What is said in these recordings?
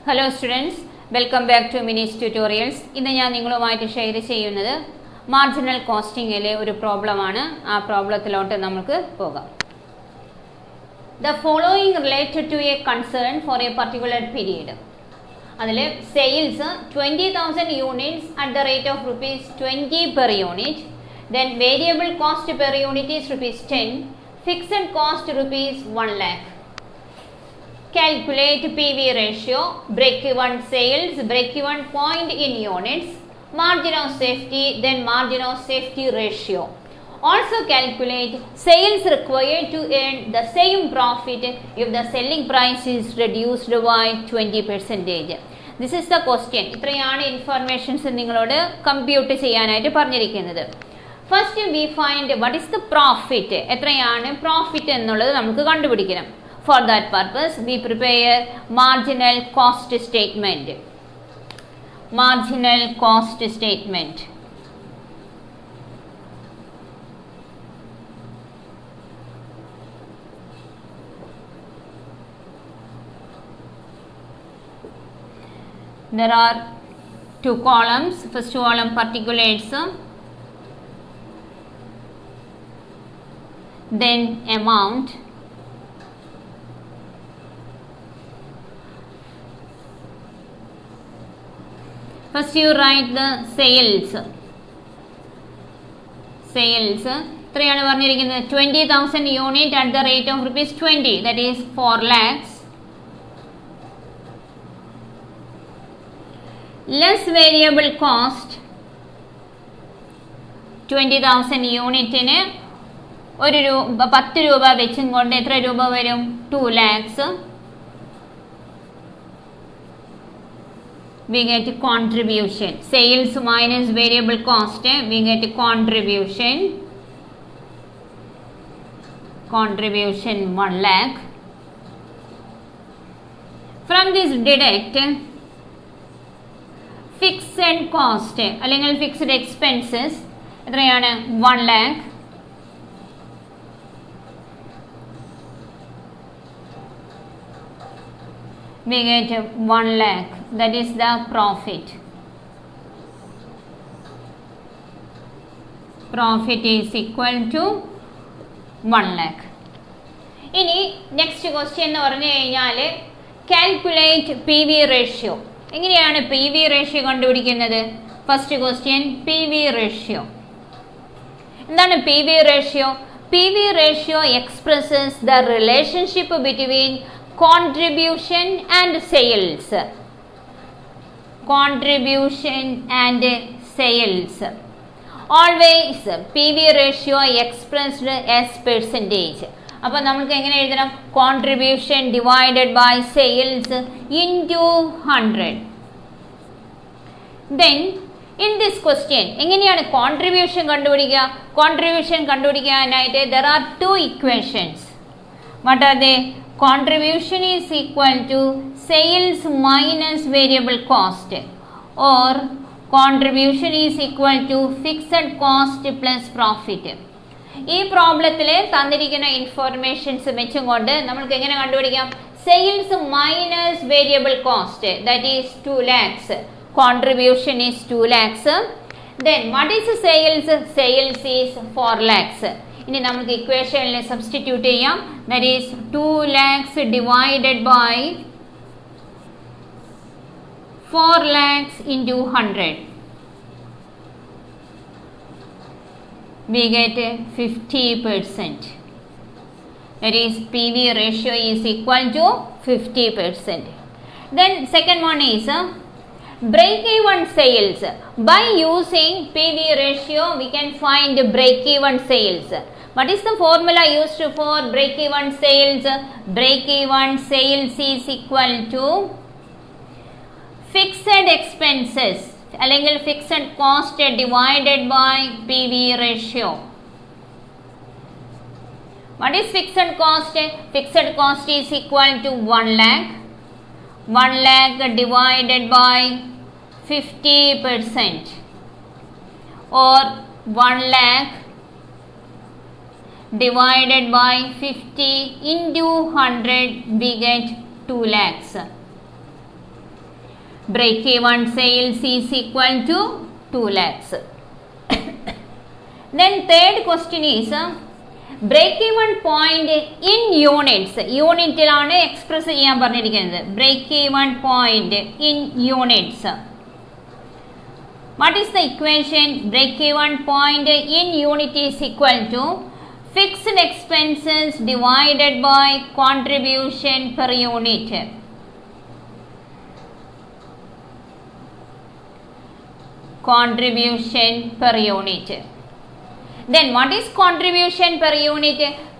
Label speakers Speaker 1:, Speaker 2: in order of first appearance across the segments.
Speaker 1: Hello students, welcome back to Minis Tutorials. ഇന്ന് ഞാൻ നിങ്ങളുമായിട്ട് ഷെയർ ചെയ്യുന്നത് മാർജിനൽ കോസ്റ്റിംഗിലെ ഒരു പ്രോബ്ലമാണ്. ആ പ്രോബ്ലത്തിലോട്ട് നമുക്ക് പോകാം. The following related to a concern for a particular period. അതിൽ sales 20,000 units at the rate of rupees 20 per unit. Then variable cost per unit is rupees 10. Fixed cost rupees 1 lakh. Calculate PV ratio, break-even sales, break-even point in units, margin of safety, then margin of safety ratio. Also calculate sales required to earn the same profit if the selling price is reduced by 20%. This is the question. ഇത്രയാണ് informations നിങ്ങളോട് compute ചെയ്യാനായിട്ട് പറഞ്ഞിരിക്കുന്നത്. First we find what is the profit. എത്രയാണ് profit എന്നുള്ളത് നമുക്ക് കണ്ടുപിടിക്കണം. For that purpose, we prepare marginal cost statement. Marginal cost statement. There are two columns. First column particulars, then amount. First you write the sales. Sales 20,000 unit at the rate of rupees 20, that is 4 lakhs. Less variable cost 20,000 യൂണിറ്റിന് 10 രൂപ വെച്ചും കൊണ്ട് എത്ര രൂപ വരും? 2 lakhs. We get contribution. Sales minus variable cost, we get contribution. Contribution 1 lakh. From this deduct fixed cost അല്ലെങ്കിൽ fixed expenses എത്രയാണ്? 1 lakh. We get 1 lakh. That is the profit. Profit is equal to 1 lakh. ഇനി next question എന്ന് പറഞ്ഞു കഴിഞ്ഞാൽ calculate P V ratio. എങ്ങനെയാണ് P V ratio കണ്ടുപിടിക്കുന്നത്? First question P V ratio. എന്താണ് P V ratio? P V ratio expresses the relationship between contribution and sales. Contribution and sales. Always PV ratio expressed as percentage. അപ്പോൾ നമുക്ക് എങ്ങനെ എഴുതണം? Contribution divided by sales into 100. Then in this question എങ്ങനെയാണ് contribution കണ്ടുപിടിക്കുക? Contribution കണ്ടുപിടിക്കാനായിട്ട് there are two equations. What are they? Contribution is equal to sales minus variable cost, or contribution is equal to fixed cost plus profit. ഈ പ്രോബ്ലത്തിൽ തന്നിരിക്കുന്ന informations വെച്ചുകൊണ്ട് നമുക്ക് എങ്ങനെ കണ്ടുപിടിക്കാം? Sales minus variable cost, that is 2 lakhs. Contribution is 2 lakhs. Then what is sales? Sales is 4 lakhs. ഇനി നമുക്ക് ഇക്വേഷനിൽ substitute ചെയ്യാം. That is 2 lakhs divided by 4 lakhs into 100. We get 50%. That is PV ratio is equal to 50%. Then second one is break-even sales. By using PV ratio, we can find break-even sales. What is the formula used for break-even sales? Break-even sales is equal to fixed expenses അല്ലെങ്കിൽ fixed cost divided by PV ratio. What is fixed cost? Fixed cost is equal to 1 lakh. 1 lakh divided by 50%, or 1 lakh divided by 50 into 100, we get 2 lakhs. break-even sales is equal to 2 lakhs. Then third question is break-even point in units. യൂണിറ്റിലാണ് express ചെയ്യാൻ പറഞ്ഞിരിക്കുന്നത്. break-even point in units. What is the equation? Break-even point in unit is equal to fixed expenses divided by contribution per unit. Contribution per unit. Then what is contribution per unit?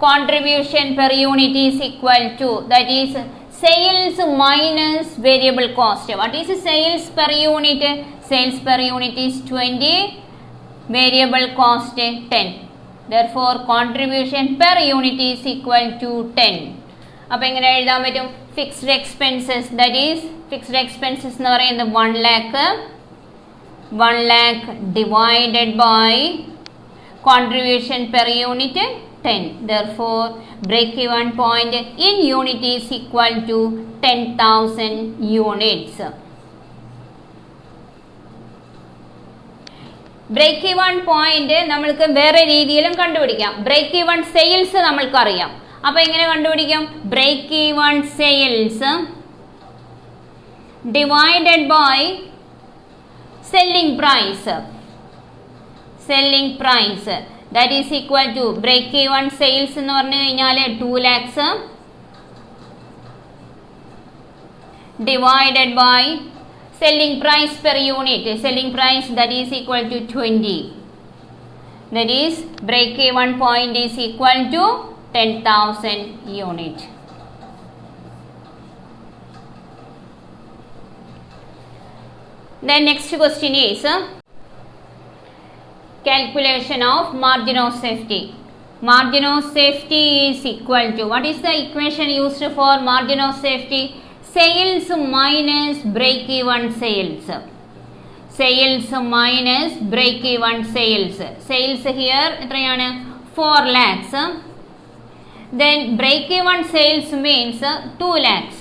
Speaker 1: Contribution per unit is equal to, that is sales minus variable cost. What is sales per unit? Sales per unit is 20, variable cost 10. Therefore contribution per unit is equal to 10. അപ്പോൾ എങ്ങനെ എഴുതാൻ പറ്റും? Fixed expenses, that is fixed expenses എന്ന് പറയുന്നത് 1 lakh divided by contribution per unit 10. Therefore break-even point in unit is equal to 10,000 units. break-even point നമ്മൾക്ക് വേറെ രീതിയിലും കണ്ടുപിടിക്കാം. break-even sales നമ്മൾക്ക് അറിയാം. അപ്പോൾ എങ്ങനെ കണ്ടുപിടിക്കാം? break-even sales divided by selling price. Selling price, that is equal to break-even sales എന്ന് പറഞ്ഞു കഴിഞ്ഞാൽ 2 lakhs divided by selling price per unit. Selling price, that is equal to 20. That is break-even point is equal to 10,000 unit. Then next question is calculation of margin of safety. Margin of safety is equal to, what is the equation used for margin of safety? Sales minus break-even sales. Sales minus break-even sales. Sales here എത്രയാണ്? 4 lakhs. Then break-even sales means 2 lakhs.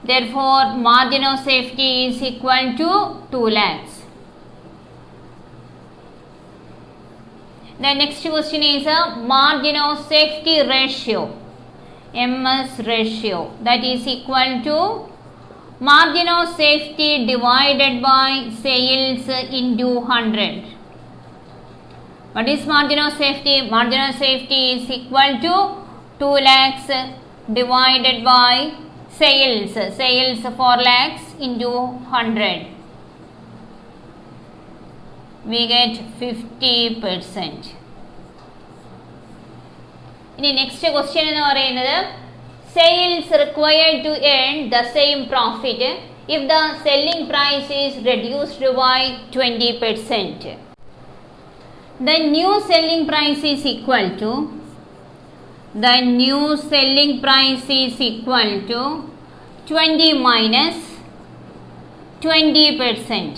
Speaker 1: Therefore margin of safety is equal to 2 lakhs. The next question is margin of safety ratio, MS ratio, that is equal to margin of safety divided by sales into 100. What is margin of safety? Margin of safety is equal to 2 lakhs divided by sales. Sales 4 lakhs into 100. We get 50%. ഇനി next question എന്ന് പറയുന്നത് sales required to earn the same profit if the selling price is reduced by 20%. The new selling price is equal to, the new selling price is equal to 20 minus 20%.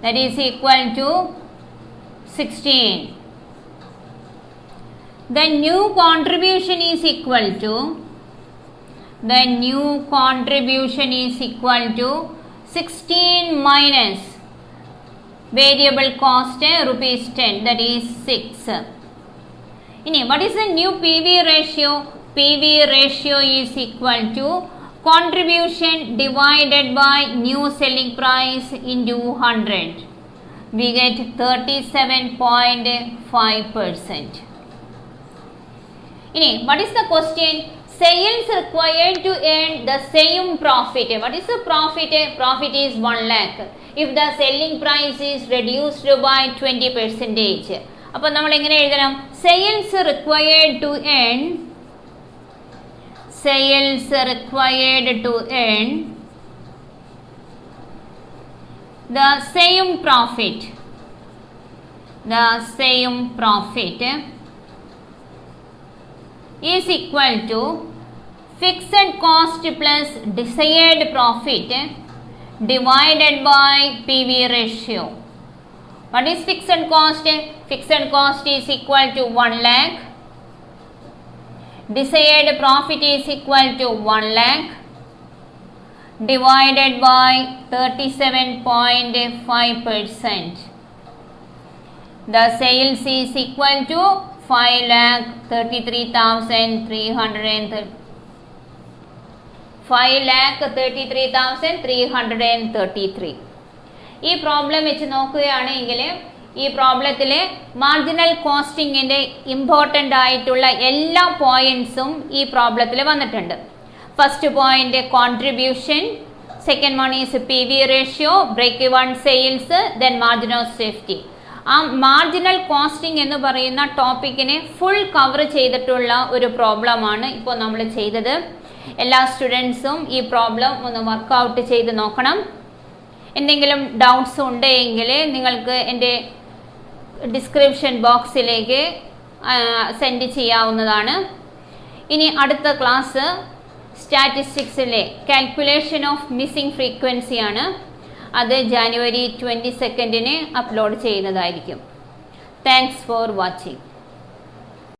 Speaker 1: That is equal to 16. The new contribution is equal to, the new contribution is equal to 16 minus variable cost rupees 10, that is 6. Ini, what is the new PV ratio? PV ratio is equal to contribution divided by new selling price into 100. We get 37.5%. Ini, what is the question? Sales required to earn the same profit. What is the profit? Profit is 1 lakh. If the selling price is reduced by 20%. അപ്പോൾ നമ്മൾ എങ്ങനെ എഴുതണം? Sales required to earn, sales required to earn the same profit, the same profit is equal to fixed cost plus desired profit divided by PV ratio. What is fixed cost? Fixed cost is equal to 1 lakh. Desired profit is equal to 1 lakh. divided by 37.5%. The sales is equal to 5,33,333. ഈ problem വെച്ച് നോക്കുകയാണെങ്കിൽ ഈ പ്രോബ്ലത്തിൽ marginal കോസ്റ്റിങ്ങിൻ്റെ important ആയിട്ടുള്ള എല്ലാ പോയിന്റ്സും ഈ പ്രോബ്ലത്തിൽ വന്നിട്ടുണ്ട്. First point contribution, second one is PV ratio, break even sales, then margin of safety. ആ മാർജിനൽ കോസ്റ്റിംഗ് എന്ന് പറയുന്ന ടോപ്പിക്കിനെ ഫുൾ കവർ ചെയ്തിട്ടുള്ള ഒരു പ്രോബ്ലമാണ് ഇപ്പോൾ നമ്മൾ ചെയ്തത്. എല്ലാ സ്റ്റുഡൻസും ഈ പ്രോബ്ലം ഒന്ന് വർക്കൗട്ട് ചെയ്ത് നോക്കണം. എന്തെങ്കിലും ഡൗട്ട്സ് ഉണ്ടെങ്കിൽ നിങ്ങൾക്ക് എൻ്റെ ഡിസ്ക്രിപ്ഷൻ ബോക്സിലേക്ക് സെൻഡ് ചെയ്യാവുന്നതാണ്. ഇനി അടുത്ത ക്ലാസ് സ്റ്റാറ്റിസ്റ്റിക്സിലെ കാൽക്കുലേഷൻ ഓഫ് മിസ്സിംഗ് ഫ്രീക്വൻസിയാണ്. അത് January 22 അപ്ലോഡ് ചെയ്യുന്നതായിരിക്കും. Thanks for watching.